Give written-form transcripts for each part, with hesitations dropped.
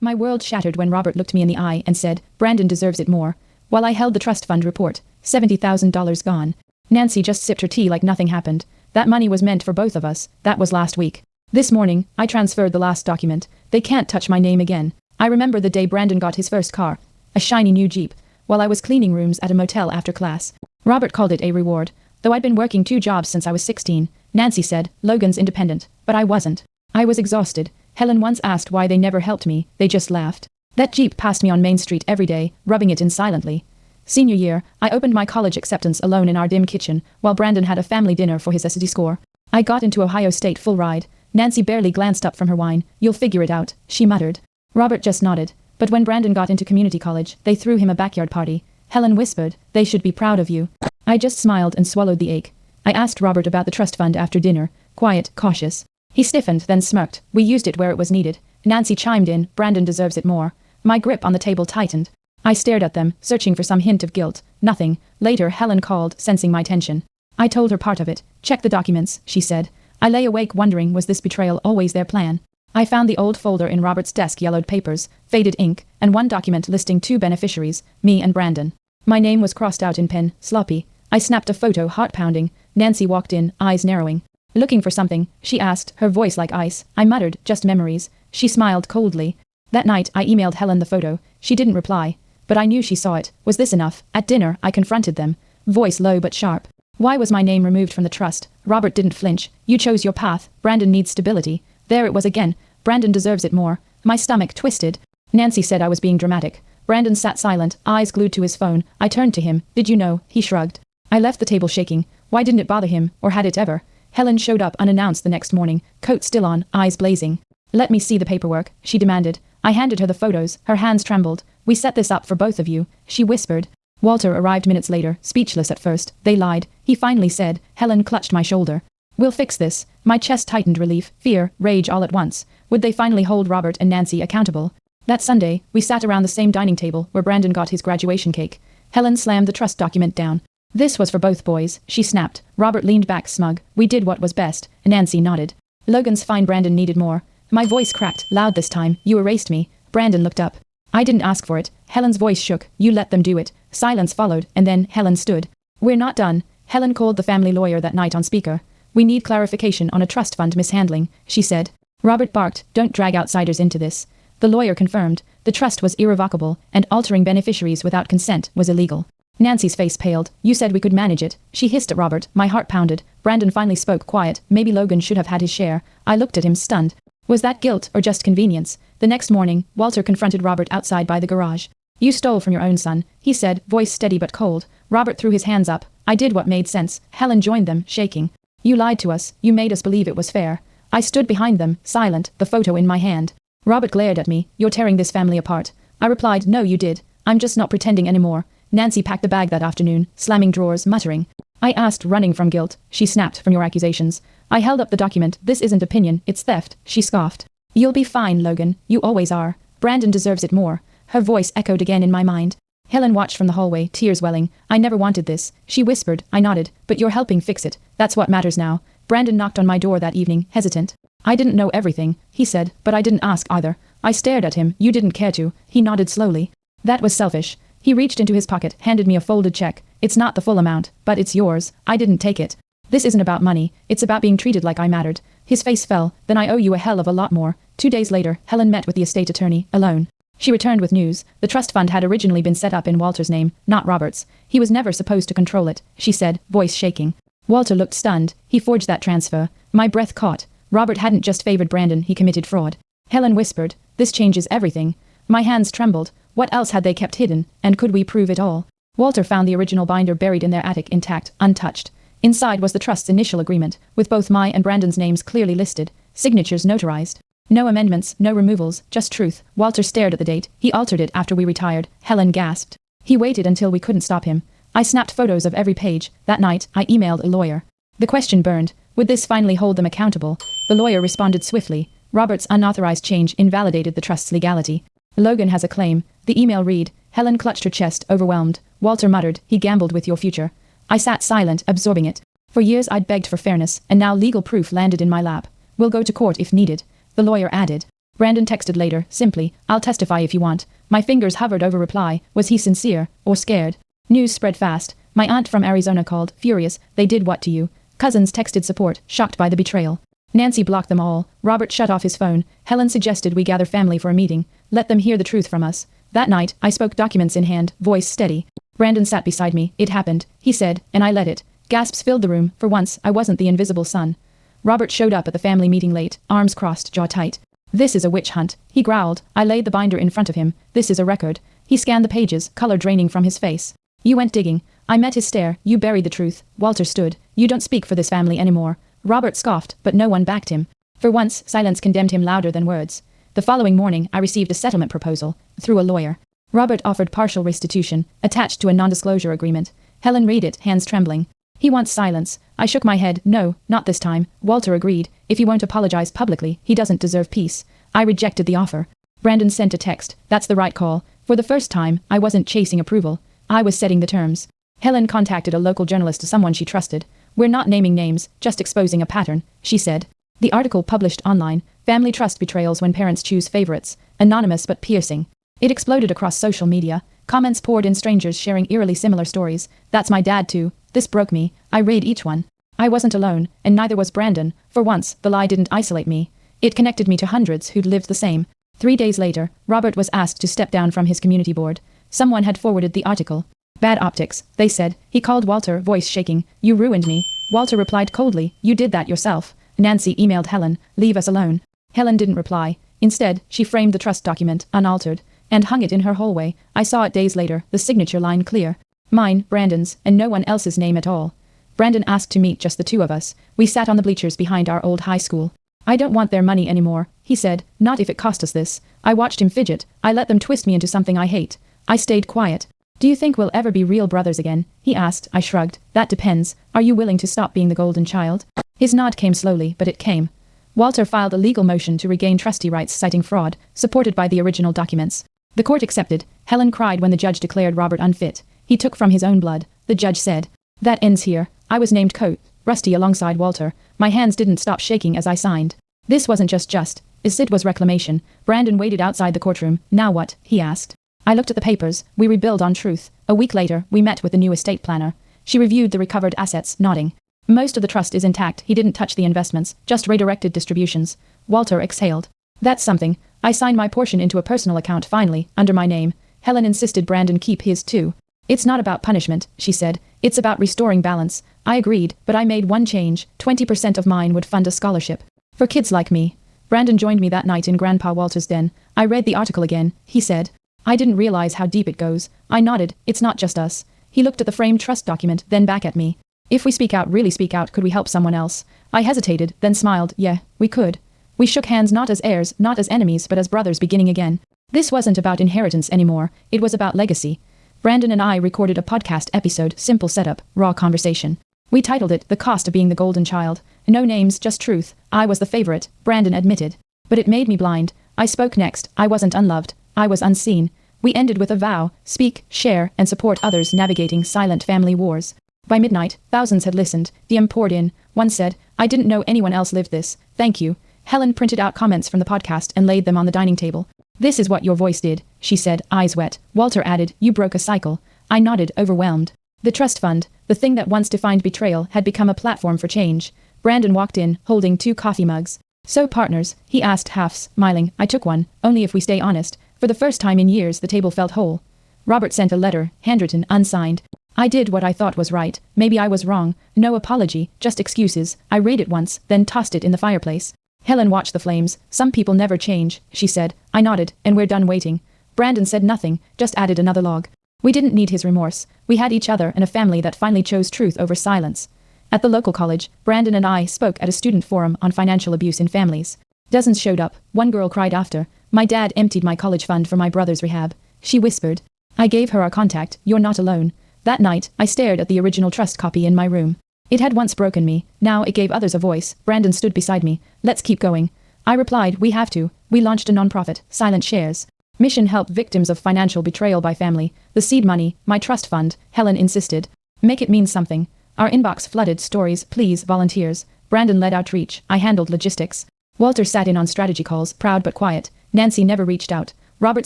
My world shattered when Robert looked me in the eye and said, "Brandon deserves it more." While I held the trust fund report, $70,000 gone. Nancy just sipped her tea like nothing happened. That money was meant for both of us. That was last week. This morning, I transferred the last document. They can't touch my name again. I remember the day Brandon got his first car, a shiny new Jeep, while I was cleaning rooms at a motel after class. Robert called it a reward. Though I'd been working 2 jobs since I was 16, Nancy said, "Logan's independent," but I wasn't. I was exhausted. Helen once asked why they never helped me. They just laughed. That Jeep passed me on Main Street every day, rubbing it in silently. Senior year, I opened my college acceptance alone in our dim kitchen, while Brandon had a family dinner for his SAT score. I got into Ohio State full ride. Nancy barely glanced up from her wine. "You'll figure it out," she muttered. Robert just nodded. But when Brandon got into community college, they threw him a backyard party. Helen whispered, "They should be proud of you." I just smiled and swallowed the ache. I asked Robert about the trust fund after dinner, quiet, cautious. He stiffened, then smirked. "We used it where it was needed." Nancy chimed in, "Brandon deserves it more." My grip on the table tightened. I stared at them, searching for some hint of guilt. Nothing. Later, Helen called, sensing my tension. I told her part of it. "Check the documents," she said. I lay awake wondering, was this betrayal always their plan? I found the old folder in Robert's desk, yellowed papers, faded ink, and one document listing 2 beneficiaries, me and Brandon. My name was crossed out in pen, sloppy. I snapped a photo, heart pounding. Nancy walked in, eyes narrowing. "Looking for something?" she asked, her voice like ice. I muttered, "Just memories." She smiled coldly. That night, I emailed Helen the photo. She didn't reply. But I knew she saw it. Was this enough? At dinner, I confronted them. Voice low but sharp. "Why was my name removed from the trust?" Robert didn't flinch. "You chose your path. Brandon needs stability." There it was again. "Brandon deserves it more." My stomach twisted. Nancy said I was being dramatic. Brandon sat silent, eyes glued to his phone. I turned to him. "Did you know?" He shrugged. I left the table shaking. Why didn't it bother him, or had it ever? Helen showed up unannounced the next morning, coat still on, eyes blazing. "Let me see the paperwork," she demanded. I handed her the photos. Her hands trembled. "We set this up for both of you," she whispered. Walter arrived minutes later, speechless at first. They lied. He finally said. Helen clutched my shoulder. "We'll fix this." My chest tightened, relief, fear, rage all at once. Would they finally hold Robert and Nancy accountable? That Sunday, we sat around the same dining table where Brandon got his graduation cake. Helen slammed the trust document down. "This was for both boys," she snapped. Robert leaned back smug. "We did what was best." Nancy nodded. "Logan's fine, Brandon needed more." My voice cracked, loud this time. "You erased me." Brandon looked up. "I didn't ask for it." Helen's voice shook. "You let them do it." Silence followed, and then Helen stood. "We're not done." Helen called the family lawyer that night on speaker. "We need clarification on a trust fund mishandling," she said. Robert barked, "Don't drag outsiders into this." The lawyer confirmed. The trust was irrevocable, and altering beneficiaries without consent was illegal. Nancy's face paled. "You said we could manage it." She hissed at Robert. My heart pounded. Brandon finally spoke, quiet. "Maybe Logan should have had his share." I looked at him, stunned. Was that guilt or just convenience? The next morning, Walter confronted Robert outside by the garage. "You stole from your own son," he said, voice steady but cold. Robert threw his hands up. "I did what made sense." Helen joined them, shaking. "You lied to us. You made us believe it was fair." I stood behind them, silent, the photo in my hand. Robert glared at me. "You're tearing this family apart." I replied, "No, you did. I'm just not pretending anymore." Nancy packed the bag that afternoon, slamming drawers, muttering. I asked, running from guilt. She snapped, "From your accusations." I held up the document. "This isn't opinion, it's theft." She scoffed. "You'll be fine, Logan. You always are. Brandon deserves it more." Her voice echoed again in my mind. Helen watched from the hallway, tears welling. "I never wanted this," she whispered. I nodded. "But you're helping fix it. That's what matters now." Brandon knocked on my door that evening, hesitant. "I didn't know everything," he said, "but I didn't ask either." I stared at him. "You didn't care to." He nodded slowly. "That was selfish." He reached into his pocket, handed me a folded check. "It's not the full amount, but it's yours." I didn't take it. "This isn't about money. It's about being treated like I mattered." His face fell. "Then I owe you a hell of a lot more." 2 days later, Helen met with the estate attorney, alone. She returned with news. The trust fund had originally been set up in Walter's name, not Robert's. He was never supposed to control it, she said, voice shaking. Walter looked stunned. He forged that transfer. My breath caught. Robert hadn't just favored Brandon, he committed fraud. Helen whispered, "This changes everything." My hands trembled. What else had they kept hidden, and could we prove it all? Walter found the original binder buried in their attic, intact, untouched. Inside was the trust's initial agreement, with both my and Brandon's names clearly listed, signatures notarized. No amendments, no removals, just truth. Walter stared at the date. He altered it after we retired. Helen gasped. He waited until we couldn't stop him. I snapped photos of every page. That night, I emailed a lawyer. The question burned. Would this finally hold them accountable? The lawyer responded swiftly. Robert's unauthorized change invalidated the trust's legality. Logan has a claim. The email read. Helen clutched her chest, overwhelmed. Walter muttered, "He gambled with your future." I sat silent, absorbing it. For years I'd begged for fairness, and now legal proof landed in my lap. "We'll go to court if needed," the lawyer added. Brandon texted later, simply, I'll testify if you want. My fingers hovered over reply. Was he sincere, or scared? News spread fast. My aunt from Arizona called, furious. They did what to you? Cousins texted support, shocked by the betrayal. Nancy blocked them all. Robert shut off his phone. Helen suggested we gather family for a meeting. Let them hear the truth from us. That night, I spoke, documents in hand, voice steady. Brandon sat beside me. It happened, he said, and I let it. Gasps filled the room. For once, I wasn't the invisible son. Robert showed up at the family meeting late, arms crossed, jaw tight. This is a witch hunt, he growled. I laid the binder in front of him. This is a record. He scanned the pages, color draining from his face. You went digging. I met his stare. You buried the truth. Walter stood. You don't speak for this family anymore. Robert scoffed, but no one backed him. For once, silence condemned him louder than words. The following morning, I received a settlement proposal, through a lawyer. Robert offered partial restitution, attached to a non-disclosure agreement. Helen read it, hands trembling. He wants silence. I shook my head. No, not this time. Walter agreed. If he won't apologize publicly, he doesn't deserve peace. I rejected the offer. Brandon sent a text. That's the right call. For the first time, I wasn't chasing approval. I was setting the terms. Helen contacted a local journalist, someone she trusted. We're not naming names, just exposing a pattern, she said. The article published online, Family Trust Betrayals When Parents Choose Favorites, anonymous but piercing. It exploded across social media. Comments poured in, strangers sharing eerily similar stories. That's my dad too. This broke me. I read each one. I wasn't alone, and neither was Brandon. For once, the lie didn't isolate me. It connected me to hundreds who'd lived the same. 3 days later, Robert was asked to step down from his community board. Someone had forwarded the article. Bad optics, they said. He called Walter, voice shaking. You ruined me. Walter replied coldly, you did that yourself. Nancy emailed Helen, leave us alone. Helen didn't reply. Instead, she framed the trust document, unaltered, and hung it in her hallway. I saw it days later, the signature line clear. Mine, Brandon's, and no one else's name at all. Brandon asked to meet just the two of us. We sat on the bleachers behind our old high school. I don't want their money anymore, he said, not if it cost us this. I watched him fidget. I let them twist me into something I hate. I stayed quiet. Do you think we'll ever be real brothers again? He asked. I shrugged. That depends. Are you willing to stop being the golden child? His nod came slowly, but it came. Walter filed a legal motion to regain trustee rights citing fraud, supported by the original documents. The court accepted. Helen cried when the judge declared Robert unfit. He took from his own blood. The judge said, that ends here. I was named coat, Rusty alongside Walter. My hands didn't stop shaking as I signed. This wasn't just. It was reclamation. Brandon waited outside the courtroom. Now what? He asked. I looked at the papers. We rebuild on truth. A week later, we met with the new estate planner. She reviewed the recovered assets, nodding. Most of the trust is intact. He didn't touch the investments, just redirected distributions. Walter exhaled. That's something. I signed my portion into a personal account finally, under my name. Helen insisted Brandon keep his too. It's not about punishment, she said. It's about restoring balance. I agreed, but I made one change. 20% of mine would fund a scholarship. For kids like me. Brandon joined me that night in Grandpa Walter's den. I read the article again, he said. I didn't realize how deep it goes. I nodded. It's not just us. He looked at the framed trust document, then back at me. If we speak out, really speak out, could we help someone else? I hesitated, then smiled. Yeah, we could. We shook hands, not as heirs, not as enemies, but as brothers beginning again. This wasn't about inheritance anymore. It was about legacy. Brandon and I recorded a podcast episode, simple setup, raw conversation. We titled it, The Cost of Being the Golden Child. No names, just truth. I was the favorite, Brandon admitted. But it made me blind. I spoke next. I wasn't unloved. I was unseen. We ended with a vow, speak, share, and support others navigating silent family wars. By midnight, thousands had listened. DM poured in. One said, I didn't know anyone else lived this. Thank you. Helen printed out comments from the podcast and laid them on the dining table. This is what your voice did, she said, eyes wet. Walter added, you broke a cycle. I nodded, overwhelmed. The trust fund, the thing that once defined betrayal, had become a platform for change. Brandon walked in, holding 2 coffee mugs. So partners, he asked, half smiling. I took one, only if we stay honest. For the first time in years, the table felt whole. Robert sent a letter, handwritten, unsigned. I did what I thought was right. Maybe I was wrong. No apology, just excuses. I read it once, then tossed it in the fireplace. Helen watched the flames. Some people never change, she said. I nodded, and we're done waiting. Brandon said nothing, just added another log. We didn't need his remorse. We had each other and a family that finally chose truth over silence. At the local college, Brandon and I spoke at a student forum on financial abuse in families. Dozens showed up. One girl cried after. My dad emptied my college fund for my brother's rehab. She whispered. I gave her our contact. You're not alone. That night, I stared at the original trust copy in my room. It had once broken me. Now it gave others a voice. Brandon stood beside me. Let's keep going. I replied, we have to. We launched a nonprofit, Silent Shares. Mission help victims of financial betrayal by family. The seed money, my trust fund, Helen insisted. Make it mean something. Our inbox flooded. Stories, please, volunteers. Brandon led outreach. I handled logistics. Walter sat in on strategy calls, proud but quiet. Nancy never reached out. Robert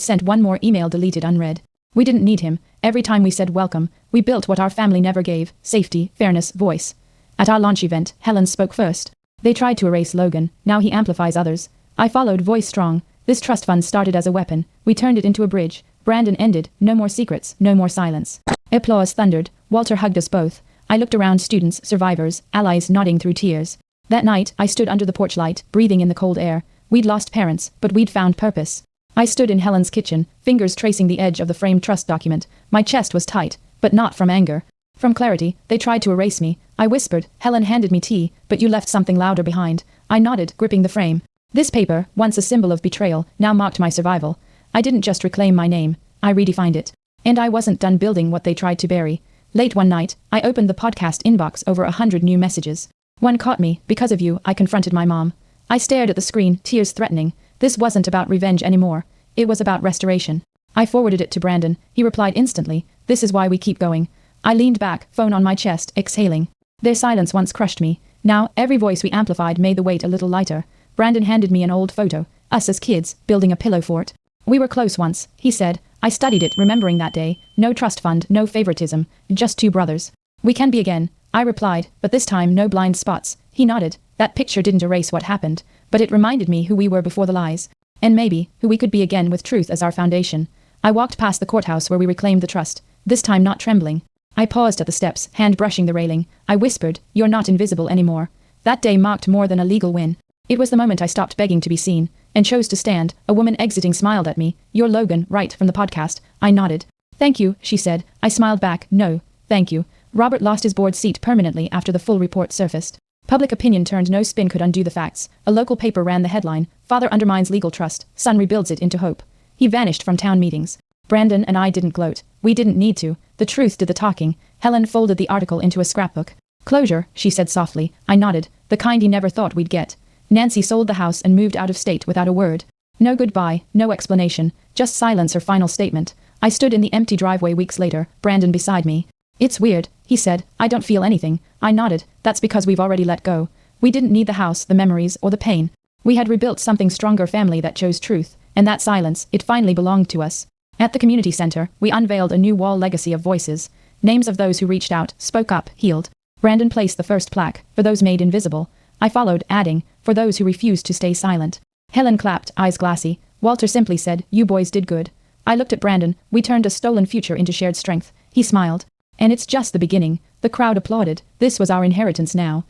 sent one more email deleted unread. We didn't need him. Every time we said welcome, we built what our family never gave: safety, fairness, voice. At our launch event, Helen spoke first. They tried to erase Logan, now he amplifies others. I followed, voice strong. This trust fund started as a weapon. We turned it into a bridge. Brandon ended. No more secrets, no more silence. Applause thundered. Walter hugged us both. I looked around, students, survivors, allies nodding through tears. That night, I stood under the porch light, breathing in the cold air. We'd lost parents, but we'd found purpose. I stood in Helen's kitchen, fingers tracing the edge of the framed trust document. My chest was tight, but not from anger. From clarity. They tried to erase me. I whispered. Helen handed me tea, but you left something louder behind. I nodded, gripping the frame. This paper, once a symbol of betrayal, now mocked my survival. I didn't just reclaim my name, I redefined it. And I wasn't done building what they tried to bury. Late one night, I opened the podcast inbox, over 100 new messages. One caught me. Because of you, I confronted my mom. I stared at the screen, tears threatening. This wasn't about revenge anymore. It was about restoration. I forwarded it to Brandon. He replied instantly. This is why we keep going. I leaned back, phone on my chest, exhaling. Their silence once crushed me. Now, every voice we amplified made the weight a little lighter. Brandon handed me an old photo. Us as kids, building a pillow fort. We were close once, he said. I studied it, remembering that day. No trust fund, no favoritism, just two brothers. We can be again, I replied, but this time no blind spots. He nodded. That picture didn't erase what happened, but it reminded me who we were before the lies. And maybe, who we could be again with truth as our foundation. I walked past the courthouse where we reclaimed the trust, this time not trembling. I paused at the steps, hand brushing the railing. I whispered, you're not invisible anymore. That day marked more than a legal win. It was the moment I stopped begging to be seen, and chose to stand. A woman exiting smiled at me. You're Logan, right, from the podcast. I nodded. Thank you, she said. I smiled back. No, thank you. Robert lost his board seat permanently after the full report surfaced. Public opinion turned. No spin could undo the facts. A local paper ran the headline, Father undermines legal trust, son rebuilds it into hope. He vanished from town meetings. Brandon and I didn't gloat. We didn't need to. The truth did the talking. Helen folded the article into a scrapbook. Closure, she said softly. I nodded. The kind he never thought we'd get. Nancy sold the house and moved out of state without a word. No goodbye, no explanation, just silence, her final statement. I stood in the empty driveway weeks later, Brandon beside me. It's weird, he said. I don't feel anything. I nodded. That's because we've already let go. We didn't need the house, the memories, or the pain. We had rebuilt something stronger, family that chose truth, and that silence, it finally belonged to us. At the community center, we unveiled a new wall legacy of voices. Names of those who reached out, spoke up, healed. Brandon placed the first plaque, for those made invisible. I followed, adding, for those who refused to stay silent. Helen clapped, eyes glassy. Walter simply said, you boys did good. I looked at Brandon. We turned a stolen future into shared strength. He smiled. And it's just the beginning. The crowd applauded. This was our inheritance now.